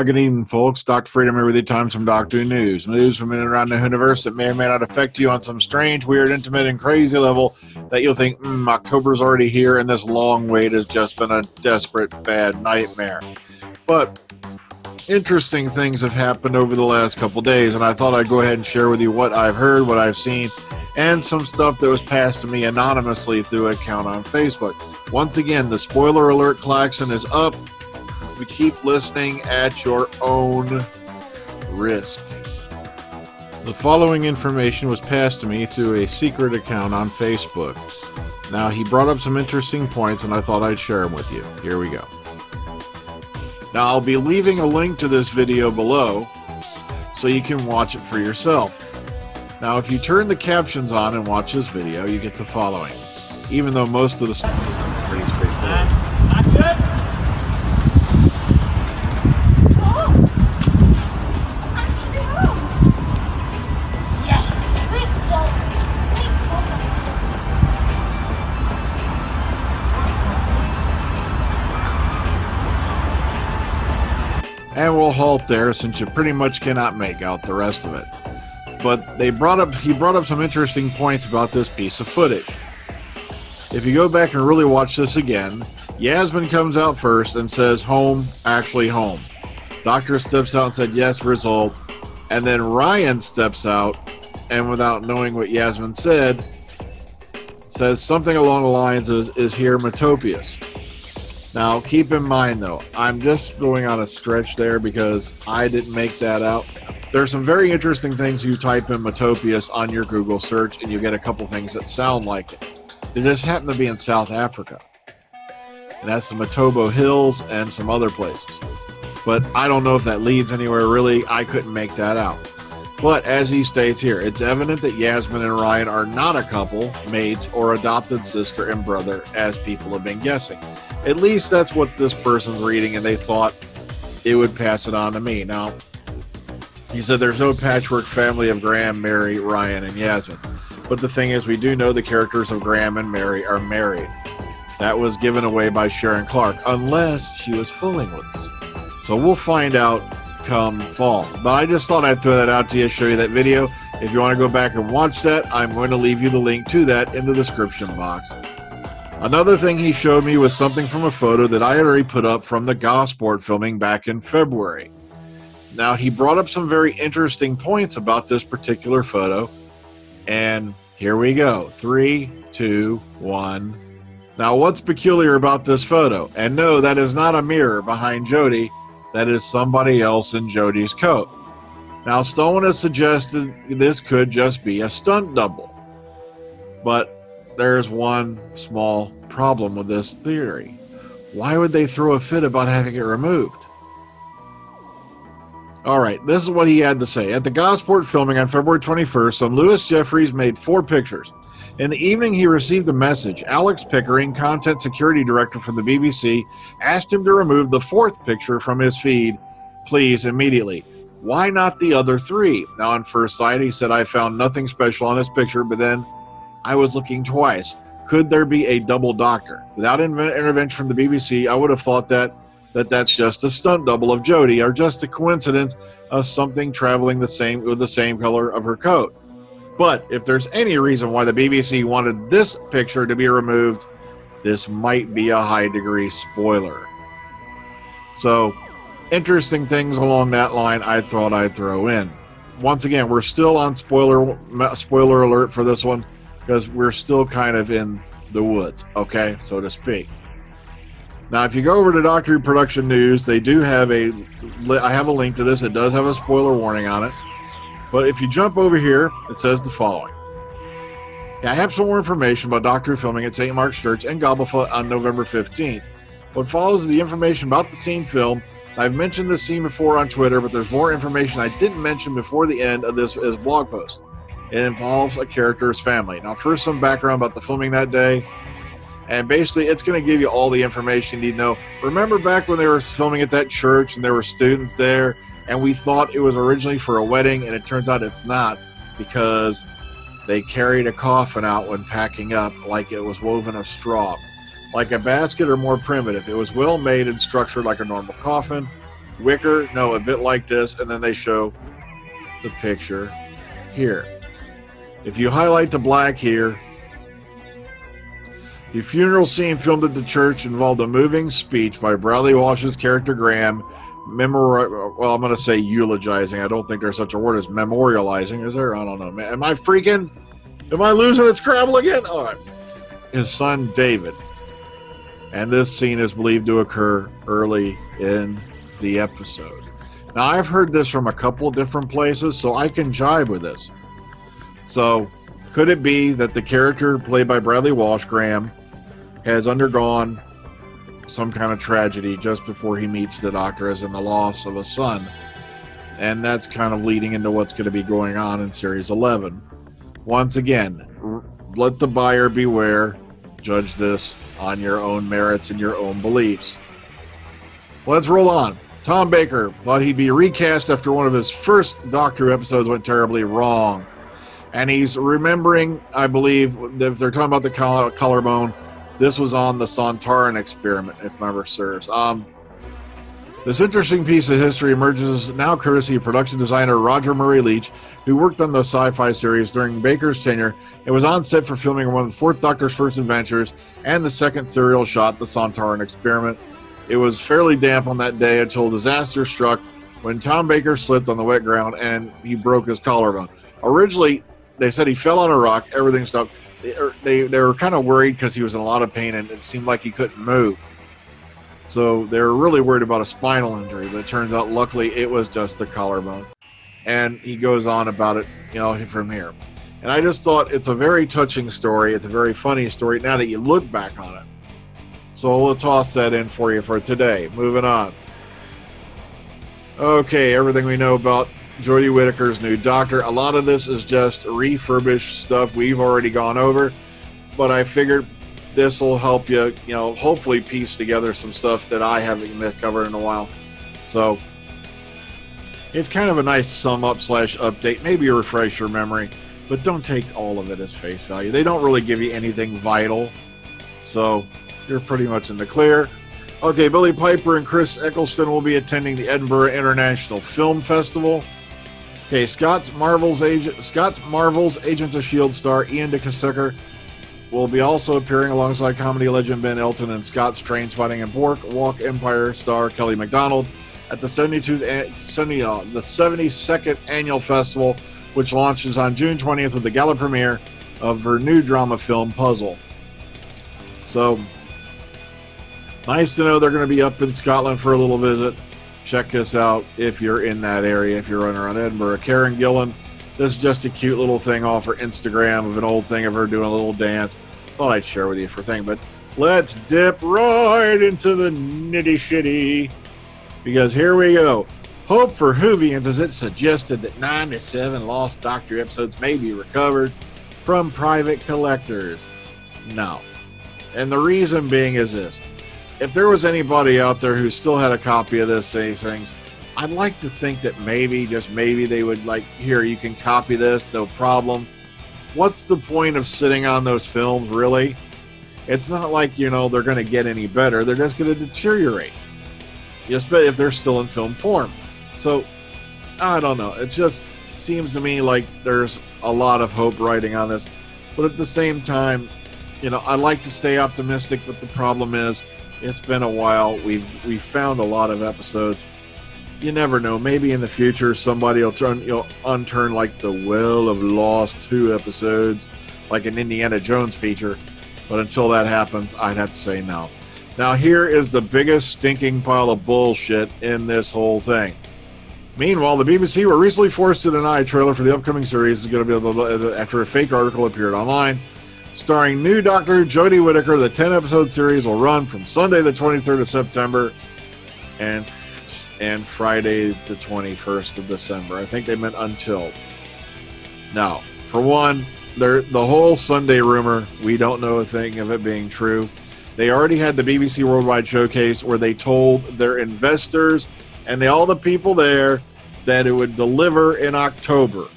Good evening, folks. Dr. Freedom here with you. Time some Doctor News. News from in and around the universe that may or may not affect you on some strange, weird, intimate, and crazy level that you'll think, October's already here, and this long wait has just been a desperate, bad nightmare. But interesting things have happened over the last couple days, and I thought I'd go ahead and share with you what I've heard, what I've seen, and some stuff that was passed to me anonymously through an account on Facebook. Once again, the spoiler alert klaxon is up. We keep listening at your own risk. The following information was passed to me through a secret account on Facebook. Now, he brought up some interesting points, and I thought I'd share them with you. Here we go. Now, I'll be leaving a link to this video below so you can watch it for yourself. Now, if you turn the captions on and watch this video, you get the following, even though most of the stuff is pretty straightforward. And we'll halt there since you pretty much cannot make out the rest of it. But he brought up some interesting points about this piece of footage. If you go back and really watch this again, Yasmin comes out first and says, home, actually home. Doctor steps out and said, yes, result. And then Ryan steps out and without knowing what Yasmin said, says something along the lines of, is here Metopius? Now, keep in mind, though, I'm just going on a stretch there because I didn't make that out. There's some very interesting things you type in Metopius on your Google search, and you get a couple things that sound like it. They just happen to be in South Africa. And that's the Matobo Hills and some other places. But I don't know if that leads anywhere, really. I couldn't make that out. But as he states here, it's evident that Yasmin and Ryan are not a couple, mates, or adopted sister and brother, as people have been guessing. At least that's what this person's reading, and they thought it would pass it on to me. Now, he said there's no patchwork family of Graham, Mary, Ryan, and Yasmin. But the thing is, we do know the characters of Graham and Mary are married. That was given away by Sharon Clark, unless she was fooling with us. So we'll find out come fall. But I just thought I'd throw that out to you, show you that video. If you want to go back and watch that, I'm going to leave you the link to that in the description box. Another thing he showed me was something from a photo that I had already put up from the Gosport filming back in February. Now, he brought up some very interesting points about this particular photo, and here we go. 3, 2, 1. Now, what's peculiar about this photo? And no, that is not a mirror behind Jodie. That is somebody else in Jodie's coat. Now, someone has suggested this could just be a stunt double, but there's one small problem with this theory. Why would they throw a fit about having it removed? All right, this is what he had to say. At the Gosport filming on February 21st, son Lewis Jeffries made 4 pictures. In the evening, he received a message. Alex Pickering, content security director for the BBC, asked him to remove the 4th picture from his feed, please, immediately. Why not the other 3? Now, on first sight, he said, I found nothing special on this picture, but then I was looking twice. Could there be a double doctor? Without intervention from the BBC, I would have thought that's just a stunt double of Jodie, or just a coincidence of something traveling with the same color of her coat. But if there's any reason why the BBC wanted this picture to be removed, this might be a high-degree spoiler. So, interesting things along that line I thought I'd throw in. Once again, we're still on spoiler alert for this one, because we're still kind of in the woods, okay, so to speak. Now, if you go over to Doctor Production News, they do have I have a link to this. It does have a spoiler warning on it. But if you jump over here, it says the following. Yeah, I have some more information about Doctor Who filming at St. Mark's Church in Gosport on November 15th. What follows is the information about the scene filmed. I've mentioned this scene before on Twitter, but there's more information I didn't mention before the end of this blog post. It involves a character's family. Now, first, some background about the filming that day. And basically, it's going to give you all the information you need to know. Remember back when they were filming at that church and there were students there, and we thought it was originally for a wedding, and it turns out it's not, because they carried a coffin out when packing up like it was woven of straw. Like a basket or more primitive. It was well made and structured like a normal coffin. wicker, no, a bit like this, and then they show the picture here. If you highlight the black here, the funeral scene filmed at the church involved a moving speech by Bradley Walsh's character Graham, well, I'm going to say eulogizing. I don't think there's such a word as memorializing, is there? I don't know. Am I freaking? Am I losing its Scrabble again? All right. His son, David. And this scene is believed to occur early in the episode. Now, I've heard this from a couple different places, so I can jive with this. So, could it be that the character played by Bradley Walsh, Graham, has undergone some kind of tragedy just before he meets the doctor, as in the loss of a son? And that's kind of leading into what's going to be going on in Series 11. Once again, let the buyer beware. Judge this on your own merits and your own beliefs. Let's roll on. Tom Baker thought he'd be recast after one of his first Doctor episodes went terribly wrong. And he's remembering, I believe, if they're talking about the collarbone, this was on the Sontaran experiment, if memory serves. This interesting piece of history emerges now courtesy of production designer Roger Murray Leach, who worked on the sci-fi series during Baker's tenure and was on set for filming one of the Fourth Doctor's first adventures and the second serial shot, the Sontaran experiment. It was fairly damp on that day until disaster struck when Tom Baker slipped on the wet ground and he broke his collarbone. Originally, they said he fell on a rock, everything stopped. They were kind of worried because he was in a lot of pain and it seemed like he couldn't move. So they were really worried about a spinal injury, but it turns out luckily it was just the collarbone. And he goes on about it, from here. And I just thought it's a very touching story. It's a very funny story now that you look back on it. So we'll toss that in for you for today. Moving on. Okay, everything we know about Jodie Whittaker's new Doctor. A lot of this is just refurbished stuff we've already gone over, but I figured this will help you, hopefully piece together some stuff that I haven't covered in a while. So it's kind of a nice sum up / update, maybe a refresh your memory, but don't take all of it as face value. They don't really give you anything vital, so you're pretty much in the clear. Okay, Billie Piper and Chris Eccleston will be attending the Edinburgh International Film Festival. Okay, Scott's Marvel's Agents of S.H.I.E.L.D. star Ian DeCusker will be also appearing alongside comedy legend Ben Elton and Scott's Trainspotting and Boardwalk Empire star Kelly MacDonald at the 72nd Annual Festival, which launches on June 20th with the gala premiere of her new drama film, Puzzle. So, nice to know they're going to be up in Scotland for a little visit. Check this out if you're in that area, if you're running around Edinburgh. Karen Gillan, this is just a cute little thing off her Instagram of an old thing of her doing a little dance. Thought I'd share with you for a thing, but let's dip right into the nitty-shitty, because here we go. Hope for Whovians, as it suggested that 9 to 7 Lost Doctor episodes may be recovered from private collectors. No. And the reason being is this. If there was anybody out there who still had a copy of this, say things, I'd like to think that maybe, just maybe, they would here, you can copy this, no problem. What's the point of sitting on those films, really? It's not like, they're going to get any better. They're just going to deteriorate. Just if they're still in film form. So, I don't know. It just seems to me like there's a lot of hope riding on this. But at the same time, I like to stay optimistic, but the problem is, it's been a while. We've found a lot of episodes. You never know. Maybe in the future somebody will unturn like the Well of Lost 2 episodes, like an Indiana Jones feature. But until that happens, I'd have to say no. Now here is the biggest stinking pile of bullshit in this whole thing. Meanwhile, the BBC were recently forced to deny a trailer for the upcoming series is going to be after a fake article appeared online. Starring new Doctor Jodie Whittaker, the 10-episode series will run from Sunday the 23rd of September and Friday the 21st of December. I think they meant until. Now, for one, the whole Sunday rumor, we don't know a thing of it being true. They already had the BBC Worldwide Showcase where they told their investors and all the people there that it would deliver in October.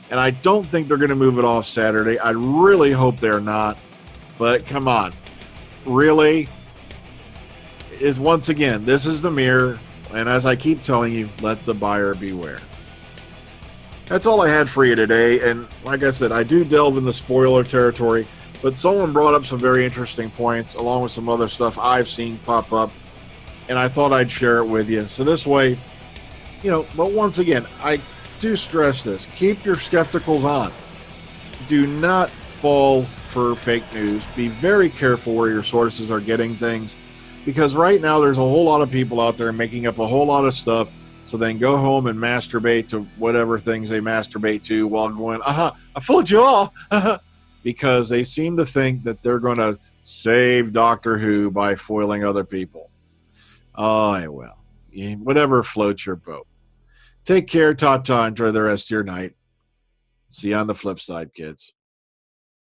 And I don't think they're going to move it off Saturday. I really hope they're not. But come on. Really? Once again, this is the mirror. And as I keep telling you, let the buyer beware. That's all I had for you today. And like I said, I do delve into spoiler territory, but someone brought up some very interesting points along with some other stuff I've seen pop up, and I thought I'd share it with you. So this way, but once again, I do stress this. Keep your skepticals on. Do not fall for fake news. Be very careful where your sources are getting things, because right now there's a whole lot of people out there making up a whole lot of stuff so then go home and masturbate to whatever things they masturbate to while going, I fooled you all, because they seem to think that they're going to save Doctor Who by foiling other people. Oh, well, whatever floats your boat. Take care, ta-ta, enjoy the rest of your night. See you on the flip side, kids.